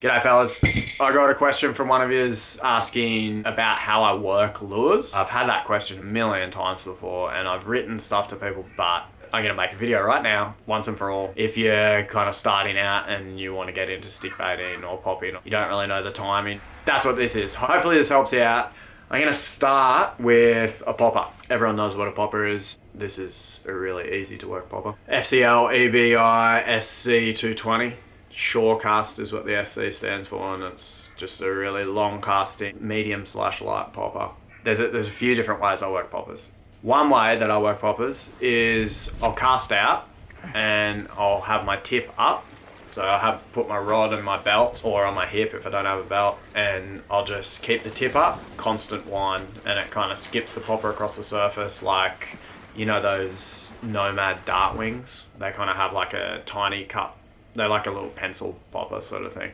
G'day fellas. I got a question from one of yous asking about how I work lures. I've had that question a million times before and I've written stuff to people, but I'm going to make a video right now, once and for all. If you're kind of starting out and you want to get into stickbaiting or popping, you don't really know the timing, that's what this is. Hopefully this helps you out. I'm going to start with a popper. Everyone knows what a popper is. This is a really easy to work popper. FCL EBISC220. Shore cast is what the SC stands for, and it's just a really long casting medium/light popper. There's a few different ways I work poppers. One way that I work poppers is I'll cast out and I'll have my tip up. So I'll have put my rod in my belt or on my hip if I don't have a belt, and I'll just keep the tip up, constant wind, and it kind of skips the popper across the surface like, you know, those Nomad dart wings? They kind of have like a tiny cup. They're like a little pencil popper sort of thing.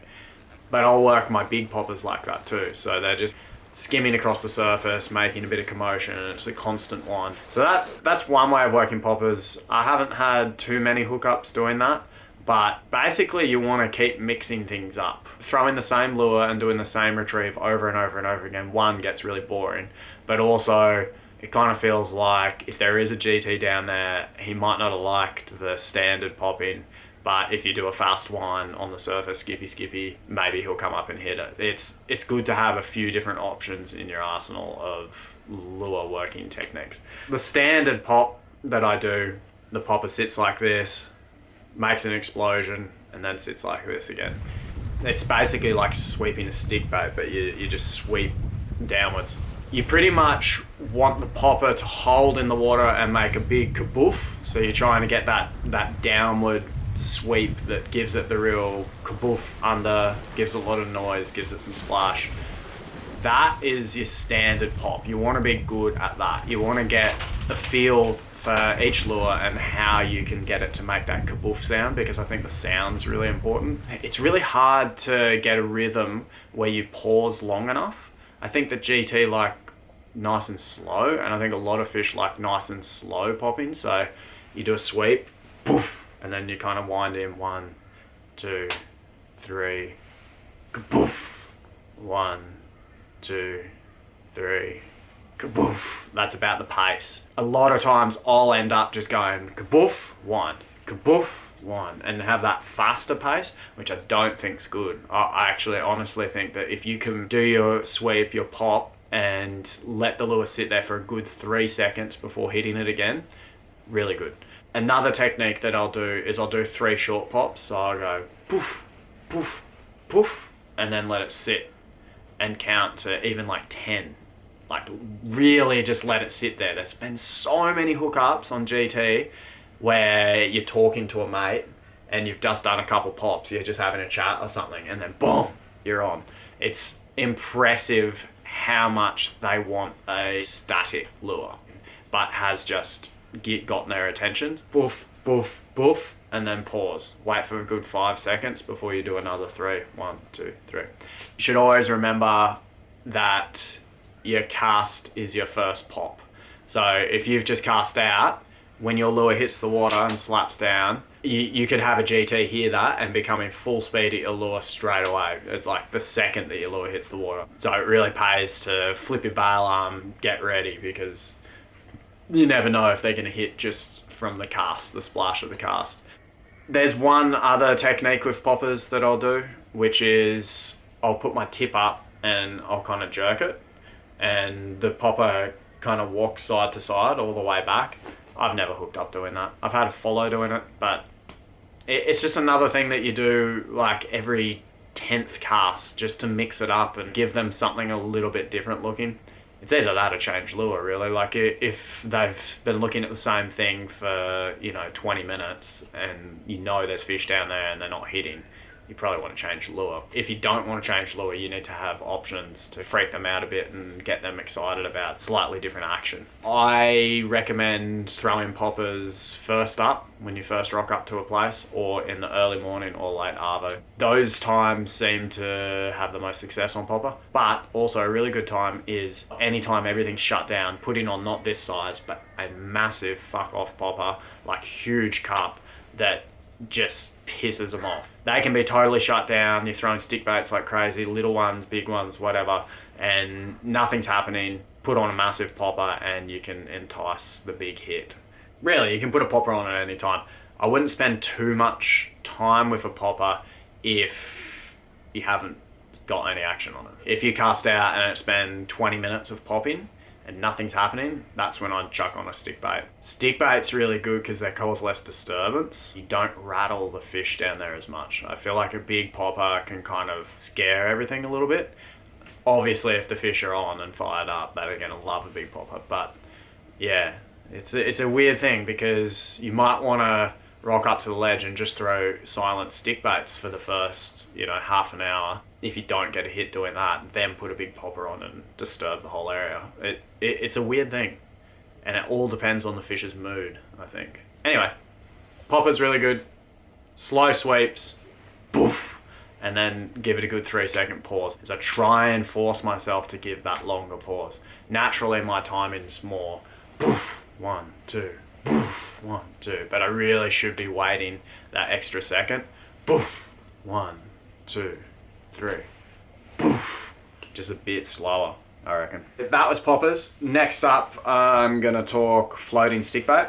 But I'll work my big poppers like that too. So they're just skimming across the surface, making a bit of commotion, and it's a constant wind. So that's one way of working poppers. I haven't had too many hookups doing that, but basically you want to keep mixing things up. Throwing the same lure and doing the same retrieve over and over and over again, one, gets really boring, but also it kind of feels like if there is a GT down there, he might not have liked the standard popping. But if you do a fast wind on the surface, skippy, maybe he'll come up and hit it. It's good to have a few different options in your arsenal of lure working techniques. The standard pop that I do, the popper sits like this, makes an explosion, and then sits like this again. It's basically like sweeping a stick bait, but you just sweep downwards. You pretty much want the popper to hold in the water and make a big kaboof. So you're trying to get that downward sweep that gives it the real kaboof under, gives a lot of noise, gives it some splash. That is your standard pop. You want to be good at that. You want to get a feel for each lure and how you can get it to make that kaboof sound, because I think the sound's really important. It's really hard to get a rhythm where you pause long enough. I think the GT like nice and slow, and I think a lot of fish like nice and slow popping. So you do a sweep, poof, and then you kind of wind in 1, 2, 3, kaboof. 1, 2, 3, kaboof. That's about the pace. A lot of times I'll end up just going kaboof, 1, kaboof, 1, and have that faster pace, which I don't think's good. I actually honestly think that if you can do your sweep, your pop, and let the lure sit there for a good 3 seconds before hitting it again, really good. Another technique that I'll do is I'll do 3 short pops. So I'll go poof, poof, poof, and then let it sit and count to even like 10. Like really just let it sit there. There's been so many hookups on GT where you're talking to a mate and you've just done a couple pops, you're just having a chat or something, and then boom, you're on. It's impressive how much they want a static lure, but has just gotten their attention. Boof, boof, boof, and then pause. Wait for a good 5 seconds before you do another 3. 1, 2, 3. You should always remember that your cast is your first pop. So if you've just cast out, when your lure hits the water and slaps down, you could have a GT hear that and be coming full speed at your lure straight away. It's like the second that your lure hits the water. So it really pays to flip your bail arm, get ready, because you never know if they're going to hit just from the cast, the splash of the cast. There's one other technique with poppers that I'll do, which is I'll put my tip up and I'll kind of jerk it, and the popper kind of walks side to side all the way back. I've never hooked up doing that. I've had a follow doing it, but it's just another thing that you do like every 10th cast just to mix it up and give them something a little bit different looking. It's either that or change lure, really. Like if they've been looking at the same thing for 20 minutes and you know there's fish down there and they're not hitting, you probably want to change lure. If you don't want to change lure, you need to have options to freak them out a bit and get them excited about slightly different action. I recommend throwing poppers first up when you first rock up to a place, or in the early morning or late arvo. Those times seem to have the most success on popper, but also a really good time is anytime everything's shut down, putting on not this size, but a massive fuck off popper, like huge cup that just pisses them off. They can be totally shut down. You're throwing stick baits like crazy, little ones, big ones, whatever, and nothing's happening. Put on a massive popper and you can entice the big hit. Really, you can put a popper on at any time. I wouldn't spend too much time with a popper if you haven't got any action on it. If you cast out and it's been 20 minutes of popping and nothing's happening, that's when I'd chuck on a stick bait. Stick bait's really good because they cause less disturbance. You don't rattle the fish down there as much. I feel like a big popper can kind of scare everything a little bit. Obviously, if the fish are on and fired up, they're gonna love a big popper. But yeah, it's a weird thing because you might want to rock up to the ledge and just throw silent stick baits for the first, half an hour. If you don't get a hit doing that, then put a big popper on and disturb the whole area. It's a weird thing, and it all depends on the fish's mood, I think. Anyway, popper's really good. Slow sweeps, boof, and then give it a good 3-second pause. Because I try and force myself to give that longer pause. Naturally, my timing's more boof, 1, 2, boof, 1, 2. But I really should be waiting that extra second. Boof, 1, 2, 3. Boof. Just a bit slower, I reckon. That was poppers. Next up, I'm gonna talk floating stick bait.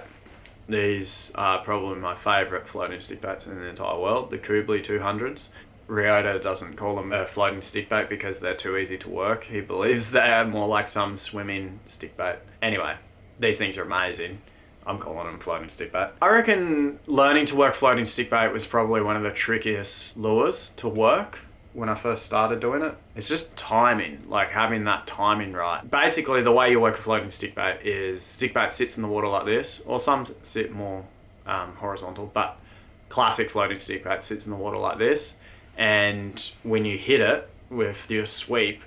These are probably my favourite floating stick baits in the entire world, the Kublai 200s. Ryota doesn't call them a floating stick bait because they're too easy to work. He believes they're more like some swimming stick bait. Anyway, these things are amazing. I'm calling them floating stick bait. I reckon learning to work floating stick bait was probably one of the trickiest lures to work when I first started doing it. It's just timing, like having that timing right. Basically, the way you work a floating stick bait is stick bait sits in the water like this, or some sit more horizontal, but classic floating stick bait sits in the water like this. And when you hit it with your sweep,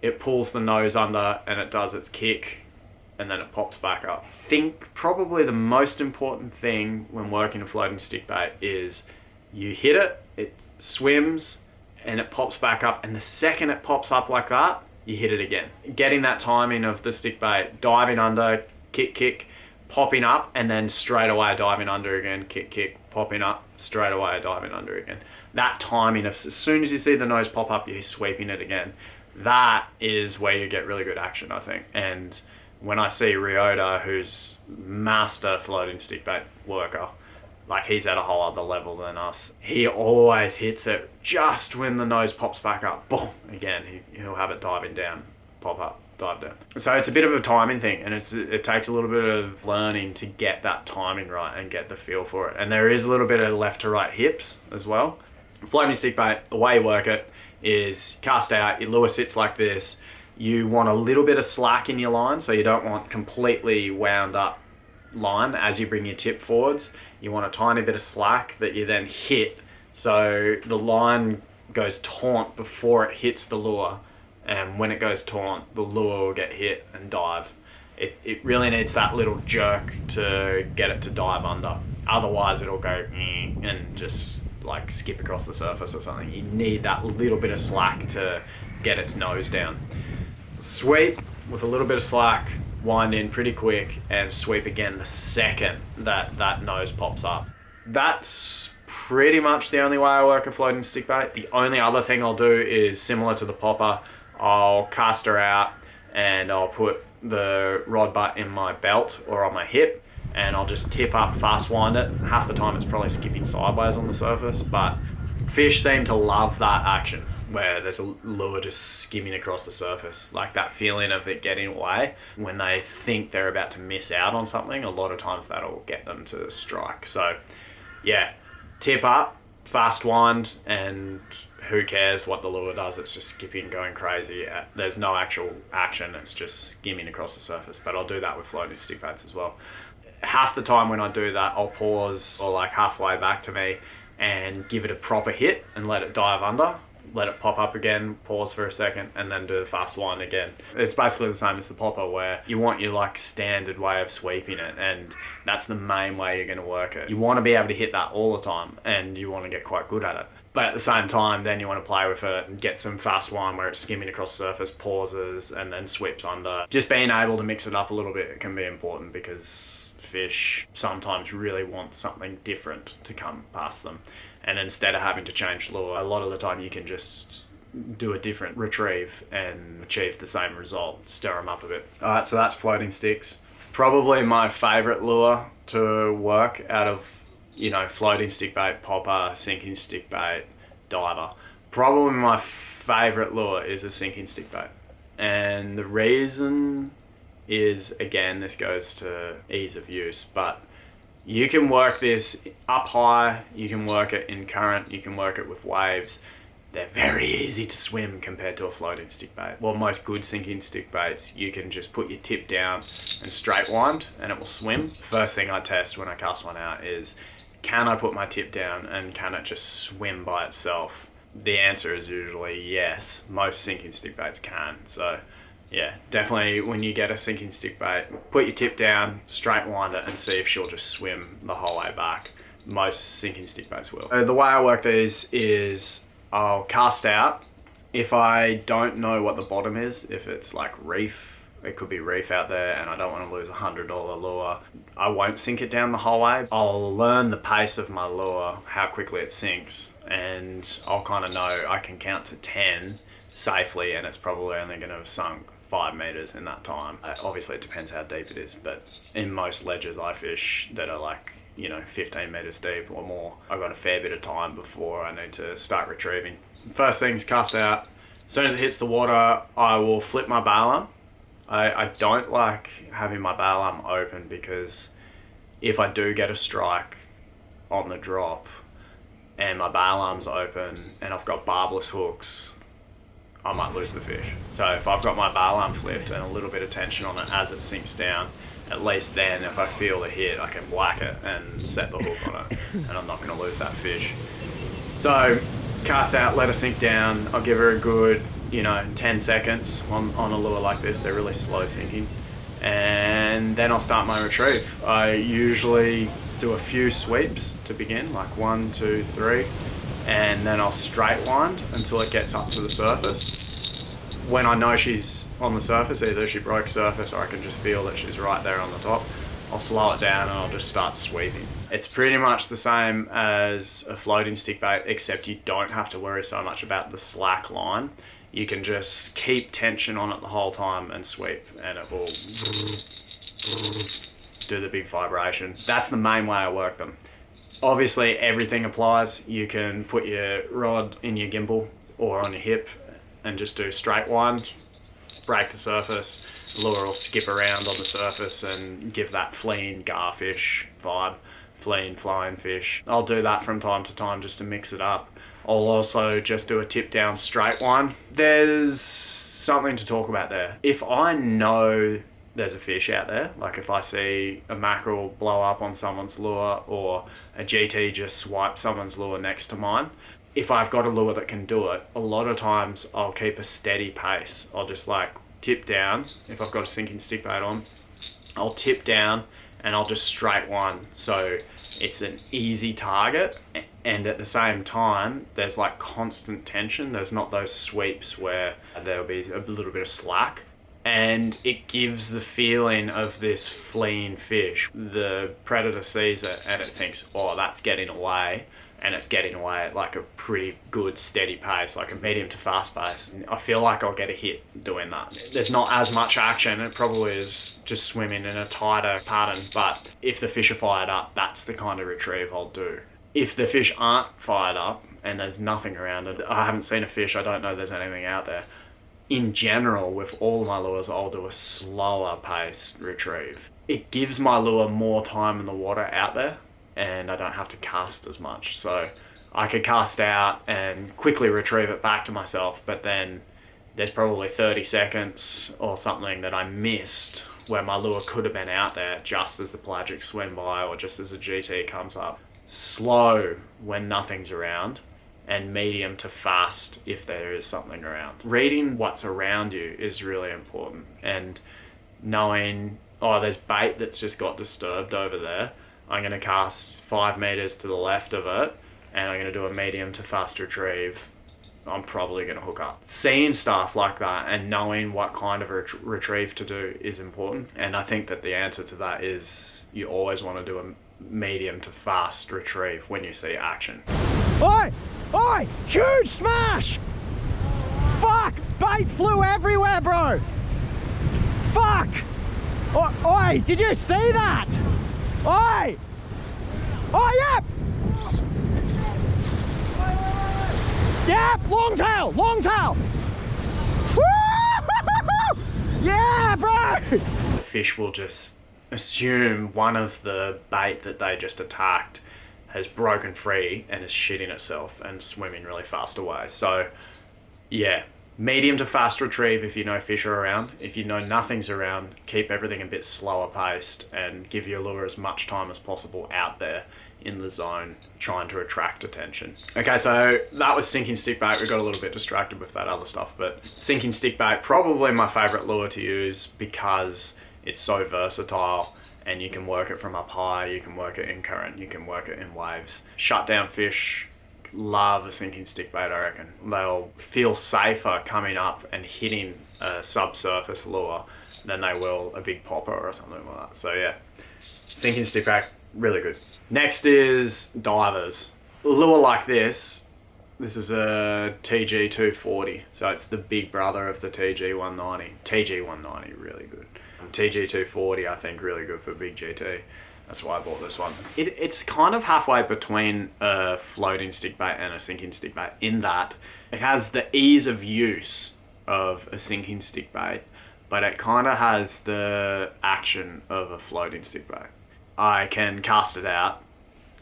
it pulls the nose under and it does its kick and then it pops back up. I think probably the most important thing when working a floating stick bait is you hit it, it swims, and it pops back up, and the second it pops up like that, you hit it again. Getting that timing of the stick bait, diving under, kick, kick, popping up, and then straight away diving under again, kick, kick, popping up, straight away diving under again. That timing of as soon as you see the nose pop up, you're sweeping it again. That is where you get really good action, I think. And when I see Ryota, who's master floating stick bait worker, like he's at a whole other level than us. He always hits it just when the nose pops back up. Boom! Again, he'll have it diving down, pop up, dive down. So it's a bit of a timing thing, and it takes a little bit of learning to get that timing right and get the feel for it. And there is a little bit of left to right hips as well. Floating stick bait, the way you work it is cast out, your lure sits like this. You want a little bit of slack in your line, so you don't want completely wound up line as you bring your tip forwards. You want a tiny bit of slack that you then hit, so the line goes taut before it hits the lure, and when it goes taut, the lure will get hit and dive. It really needs that little jerk to get it to dive under. Otherwise it'll go and just like skip across the surface or something. You need that little bit of slack to get its nose down. Sweep with a little bit of slack, wind in pretty quick, and sweep again the second that nose pops up. That's pretty much the only way I work a floating stick bait. The only other thing I'll do is similar to the popper. I'll cast her out and I'll put the rod butt in my belt or on my hip, and I'll just tip up, fast wind it. Half the time it's probably skipping sideways on the surface, but fish seem to love that action where there's a lure just skimming across the surface. Like that feeling of it getting away when they think they're about to miss out on something. A lot of times that'll get them to strike. So yeah, tip up, fast wind, and who cares what the lure does? It's just skipping, going crazy. There's no actual action, it's just skimming across the surface. But I'll do that with floating stick baits as well. Half the time when I do that, I'll pause or like halfway back to me and give it a proper hit and let it dive under, let it pop up again, pause for a second, and then do the fast wind again. It's basically the same as the popper, where you want your like standard way of sweeping it, and that's the main way you're going to work it. You want to be able to hit that all the time, and you want to get quite good at it. But at the same time, then you want to play with it and get some fast wind where it's skimming across the surface, pauses, and then sweeps under. Just being able to mix it up a little bit can be important, because fish sometimes really want something different to come past them. And instead of having to change lure, a lot of the time you can just do a different retrieve and achieve the same result, stir them up a bit. All right, so that's floating sticks. Probably my favorite lure to work out of, you know, floating stick bait, popper, sinking stick bait, diver. Probably my favorite lure is a sinking stick bait. And the reason is, again, this goes to ease of use, but you can work this up high, you can work it in current, you can work it with waves. They're very easy to swim compared to a floating stick bait. Well, most good sinking stick baits, you can just put your tip down and straight wind and it will swim. First thing I test when I cast one out is, can I put my tip down and can it just swim by itself? The answer is usually yes. Most sinking stick baits can. So yeah, definitely when you get a sinking stick bait, put your tip down, straight wind it and see if she'll just swim the whole way back. Most sinking stick baits will. The way I work these is I'll cast out. If I don't know what the bottom is, if it's like reef, it could be reef out there and I don't want to lose $100 lure, I won't sink it down the whole way. I'll learn the pace of my lure, how quickly it sinks, and I'll kind of know I can count to 10 safely and it's probably only going to have sunk 5 meters in that time. Obviously it depends how deep it is, but in most ledges I fish that are like, you know, 15 meters deep or more, I've got a fair bit of time before I need to start retrieving. First thing's cast out. As soon as it hits the water, I will flip my bail arm. I don't like having my bail arm open because if I do get a strike on the drop and my bail arm's open and I've got barbless hooks, I might lose the fish. So if I've got my bail arm flipped and a little bit of tension on it as it sinks down, at least then if I feel the hit, I can whack it and set the hook on it and I'm not going to lose that fish. So cast out, let her sink down. I'll give her a good, 10 seconds on a lure like this. They're really slow sinking. And then I'll start my retrieve. I usually do a few sweeps to begin, like 1, 2, 3, and then I'll straight wind until it gets up to the surface. When I know she's on the surface, either she broke surface or I can just feel that she's right there on the top, I'll slow it down and I'll just start sweeping. It's pretty much the same as a floating stick bait, except you don't have to worry so much about the slack line. You can just keep tension on it the whole time and sweep and it will do the big vibration. That's the main way I work them. Obviously everything applies. You can put your rod in your gimbal or on your hip and just do straight wind, break the surface, lure will skip around on the surface and give that fleeing garfish vibe, fleeing flying fish. I'll do that from time to time just to mix it up. I'll also just do a tip down straight wind. There's something to talk about there. If I know there's a fish out there, like if I see a mackerel blow up on someone's lure or a GT just swipe someone's lure next to mine, if I've got a lure that can do it, a lot of times I'll keep a steady pace. I'll just like tip down. If I've got a sinking stick bait on, I'll tip down and I'll just straight wind. So it's an easy target and at the same time, there's like constant tension. There's not those sweeps where there'll be a little bit of slack. And it gives the feeling of this fleeing fish. The predator sees it and it thinks, oh, that's getting away. And it's getting away at like a pretty good steady pace, like a medium to fast pace. I feel like I'll get a hit doing that. There's not as much action. It probably is just swimming in a tighter pattern. But if the fish are fired up, that's the kind of retrieve I'll do. If the fish aren't fired up and there's nothing around it, I haven't seen a fish, I don't know there's anything out there. In general, with all my lures, I'll do a slower paced retrieve. It gives my lure more time in the water out there and I don't have to cast as much. So I could cast out and quickly retrieve it back to myself, but then there's probably 30 seconds or something that I missed where my lure could have been out there just as the pelagic swim by or just as a GT comes up. Slow when nothing's around and medium to fast if there is something around. Reading what's around you is really important and knowing, oh, there's bait that's just got disturbed over there. I'm going to cast 5 meters to the left of it and I'm going to do a medium to fast retrieve. I'm probably going to hook up. Seeing stuff like that and knowing what kind of retrieve to do is important. And I think that the answer to that is you always want to do a medium to fast retrieve when you see action. Oi! Oi! Huge smash! Fuck! Bait flew everywhere, bro! Fuck! Oi! Did you see that? Oi! Oh, yep! Yep! Long tail! Long tail! Woo! Yeah, bro! The fish will just assume one of the bait that they just attacked has broken free and is shitting itself and swimming really fast away. So, yeah. Medium to fast retrieve if you know fish are around. If you know nothing's around, keep everything a bit slower paced and give your lure as much time as possible out there in the zone trying to attract attention. Okay, so that was sinking stick bait. We got a little bit distracted with that other stuff, but sinking stick bait, probably my favorite lure to use because it's so versatile and you can work it from up high, you can work it in current, you can work it in waves. Shut down fish love a sinking stick bait, I reckon. They'll feel safer coming up and hitting a subsurface lure than they will a big popper or something like that. So yeah, sinking stick bait, really good. Next is divers. A lure like this is a TG240. So it's the big brother of the TG190. TG190, really good. TG240, I think, really good for big GT. That's why I bought this one. It's kind of halfway between a floating stick bait and a sinking stick bait in that it has the ease of use of a sinking stick bait, but it kind of has the action of a floating stick bait. I can cast it out,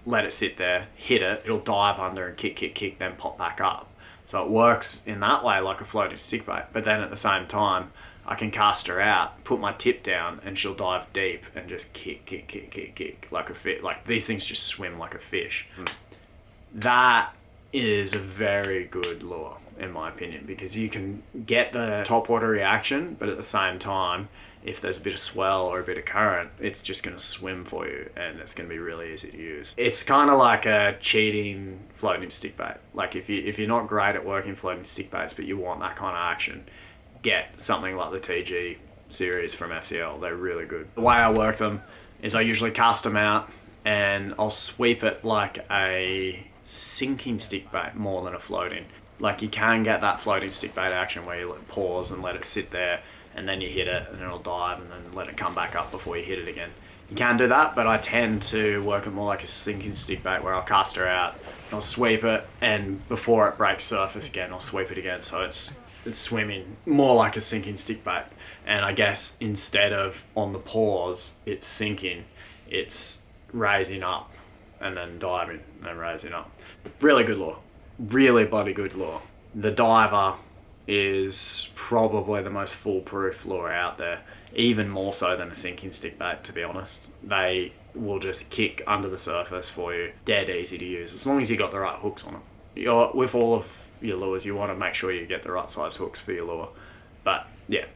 let it sit there, hit it, it'll dive under and kick, then pop back up. So it works in that way like a floating stick bait, but then at the same time, I can cast her out, put my tip down, and she'll dive deep and just kick like a fish. Like these things just swim like a fish. That is a very good lure, in my opinion, because you can get the topwater reaction, but at the same time, if there's a bit of swell or a bit of current, it's just going to swim for you, and it's going to be really easy to use. It's kind of like a cheating floating stick bait. Like if you're not great at working floating stick baits, but you want that kind of action, get something like the TG series from FCL. They're really good. The way I work them is I usually cast them out and I'll sweep it like a sinking stick bait more than a floating. Like you can get that floating stick bait action where you pause and let it sit there and then you hit it and it'll dive and then let it come back up before you hit it again. You can do that, but I tend to work it more like a sinking stick bait where I'll cast her out, I'll sweep it, and before it breaks surface again, I'll sweep it again. So it's swimming more like a sinking stick bait. And I guess instead of on the pause, it's sinking, it's raising up and then diving and then raising up. Really good lure. Really bloody good lure. The diver is probably the most foolproof lure out there, even more so than a sinking stick bait, to be honest. They will just kick under the surface for you. Dead easy to use, as long as you got the right hooks on them. With all of your lures, you want to make sure you get the right size hooks for your lure. But yeah,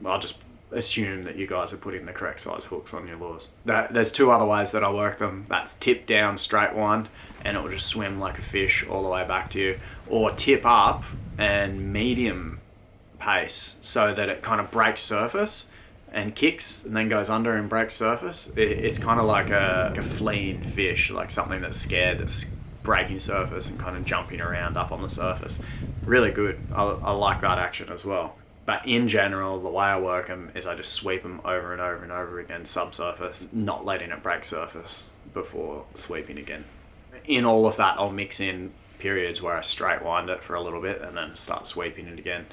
I'll just assume that you guys are putting the correct size hooks on your lures. There's two other ways that I work them. That's tip down, straight wind, and it will just swim like a fish all the way back to you. Or tip up and medium pace so that it kind of breaks surface and kicks and then goes under and breaks surface. It's kind of like a fleeing fish, like something that's scared, that's breaking surface and kind of jumping around up on the surface. Really good. I like that action as well. But in general, the way I work them is I just sweep them over and over and over again, subsurface, not letting it break surface before sweeping again. In all of that, I'll mix in periods where I straight wind it for a little bit and then start sweeping it again.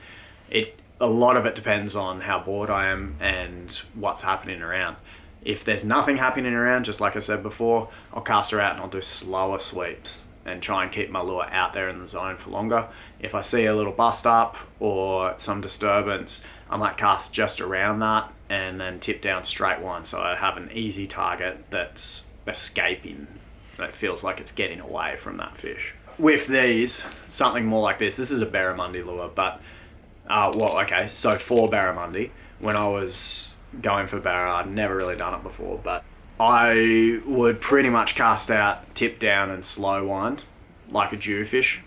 A lot of it depends on how bored I am and what's happening around. If there's nothing happening around, just like I said before, I'll cast her out and I'll do slower sweeps and try and keep my lure out there in the zone for longer. If I see a little bust up or some disturbance, I might cast just around that and then tip down straight wind, so I have an easy target that's escaping, that feels like it's getting away from that fish. With these, something more like this is a Barramundi lure, but so for Barramundi, when I was going for Barra, I'd never really done it before, but I would pretty much cast out, tip down and slow wind like a jewfish,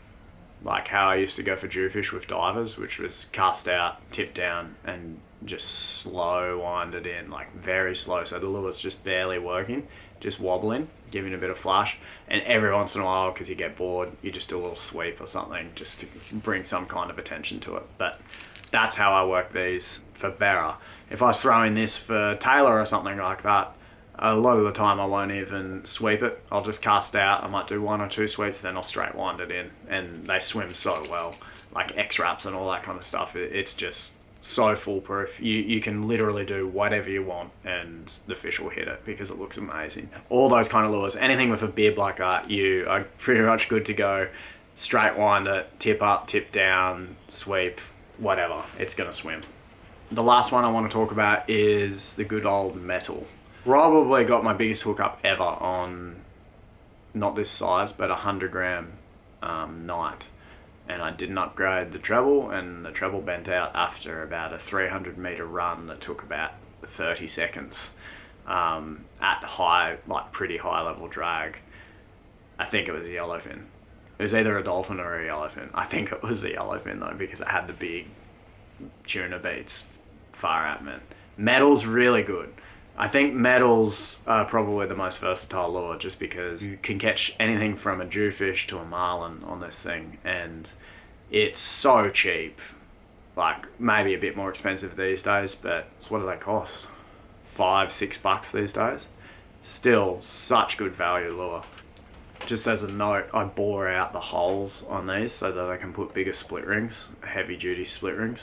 like how I used to go for jewfish with divers, which was cast out, tip down and just slow wind it in, like very slow, so the lure's just barely working, just wobbling, giving a bit of flash. And every once in a while, because you get bored, you just do a little sweep or something just to bring some kind of attention to it. But that's how I work these for Berra. If I was throwing this for Taylor or something like that, a lot of the time I won't even sweep it. I'll just cast out. I might do 1 or 2 sweeps, then I'll straight wind it in. And they swim so well, like X-Wraps and all that kind of stuff. It's just so foolproof. You can literally do whatever you want and the fish will hit it because it looks amazing. All those kind of lures, anything with a bib like that, you are pretty much good to go. Straight wind it, tip up, tip down, sweep, whatever. It's going to swim. The last one I want to talk about is the good old metal. Probably got my biggest hookup ever on, not this size, but 100 gram night. And I didn't upgrade the treble, and the treble bent out after about a 300 meter run that took about 30 seconds at high, like pretty high level drag. I think it was a yellowfin. It was either a dolphin or a yellowfin. I think it was a yellowfin though, because it had the big tuna beats far out, man. Metal's really good. I think metals are probably the most versatile lure just because you can catch anything from a jewfish to a marlin on this thing, and it's so cheap. Like, maybe a bit more expensive these days, but what do they cost? $5-6 these days? Still such good value lure. Just as a note, I bore out the holes on these so that I can put bigger split rings, heavy duty split rings.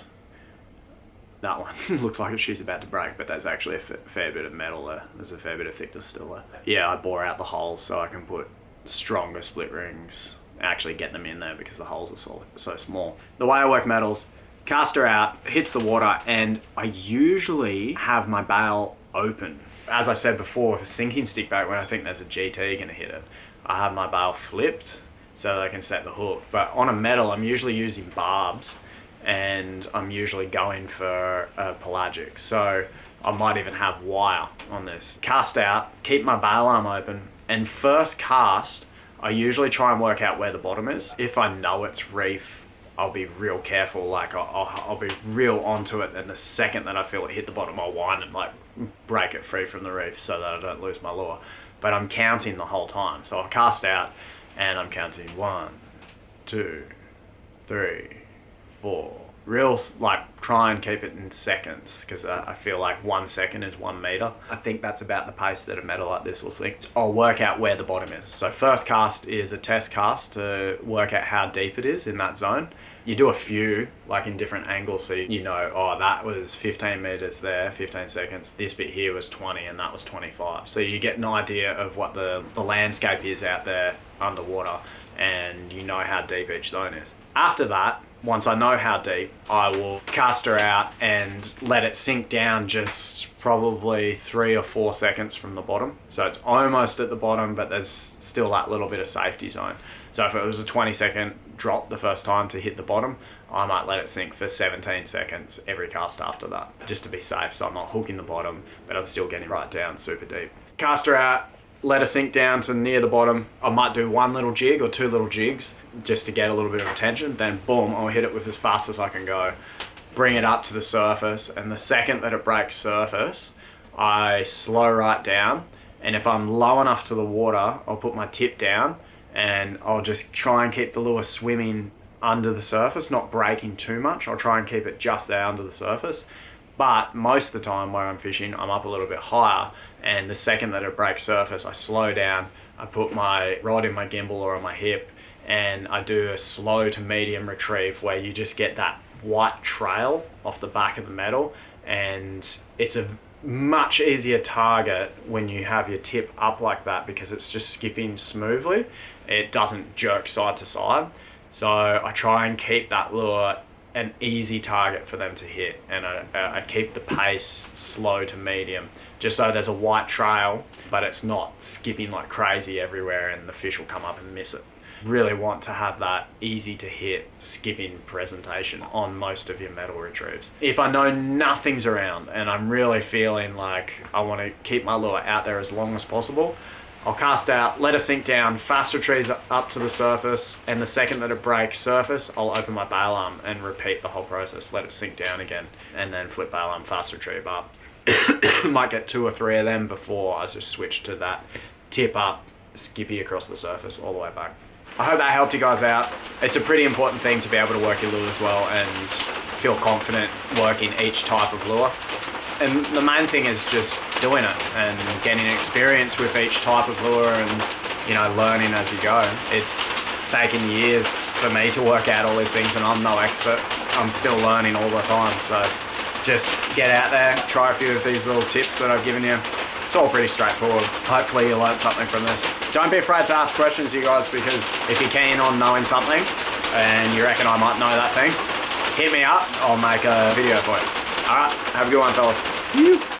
That one looks like she's about to break, but there's actually a fair bit of metal there. There's a fair bit of thickness still there. Yeah, I bore out the holes so I can put stronger split rings, actually get them in there because the holes are so small. The way I work metals, cast her out, hits the water, and I usually have my bail open. As I said before, with a sinking stickbait, when I think there's a GT gonna hit it, I have my bail flipped so that I can set the hook. But on a metal, I'm usually using barbs, and I'm usually going for a pelagic. So I might even have wire on this. Cast out, keep my bail arm open, and first cast, I usually try and work out where the bottom is. If I know it's reef, I'll be real careful, like I'll be real onto it, and the second that I feel it hit the bottom, I'll wind and like break it free from the reef so that I don't lose my lure. But I'm counting the whole time. So I'll cast out and I'm counting 1, 2, 3, 4. Real, like, try and keep it in seconds, because I feel like 1 second is 1 meter. I think that's about the pace that a metal like this will sink. I'll work out where the bottom is. So first cast is a test cast to work out how deep it is in that zone. You do a few, like in different angles, so you know, oh, that was 15 meters there, 15 seconds. This bit here was 20 and that was 25. So you get an idea of what the landscape is out there underwater, and you know how deep each zone is. After that, once I know how deep, I will cast her out and let it sink down just probably 3 or 4 seconds from the bottom. So it's almost at the bottom, but there's still that little bit of safety zone. So if it was a 20-second drop the first time to hit the bottom, I might let it sink for 17 seconds every cast after that, just to be safe. So I'm not hooking the bottom, but I'm still getting right down super deep. Cast her out, let her sink down to near the bottom. I might do 1 little jig or 2 little jigs just to get a little bit of attention. Then boom, I'll hit it with as fast as I can go, bring it up to the surface, and the second that it breaks surface, I slow right down. And if I'm low enough to the water, I'll put my tip down and I'll just try and keep the lure swimming under the surface, not breaking too much. I'll try and keep it just there under the surface. But most of the time where I'm fishing, I'm up a little bit higher, and the second that it breaks surface, I slow down, I put my rod in my gimbal or on my hip, and I do a slow to medium retrieve where you just get that white trail off the back of the metal, and it's a much easier target when you have your tip up like that because it's just skipping smoothly. It doesn't jerk side to side. So I try and keep that lure an easy target for them to hit, and I keep the pace slow to medium just so there's a white trail but it's not skipping like crazy everywhere and the fish will come up and miss it. Really want to have that easy to hit skipping presentation on most of your metal retrieves. If I know nothing's around and I'm really feeling like I want to keep my lure out there as long as possible, I'll cast out, let it sink down, fast retrieve up to the surface, and the second that it breaks surface, I'll open my bail arm and repeat the whole process, let it sink down again, and then flip bail arm, fast retrieve up. Might get 2 or 3 of them before I just switch to that tip up, skippy across the surface all the way back. I hope that helped you guys out. It's a pretty important thing to be able to work your lure as well and feel confident working each type of lure. And the main thing is just doing it and getting experience with each type of lure and, you know, learning as you go. It's taken years for me to work out all these things, and I'm no expert. I'm still learning all the time. So just get out there, try a few of these little tips that I've given you. It's all pretty straightforward. Hopefully you learned something from this. Don't be afraid to ask questions, you guys, because if you're keen on knowing something and you reckon I might know that thing, hit me up. I'll make a video for you. All right, have a good one, fellas.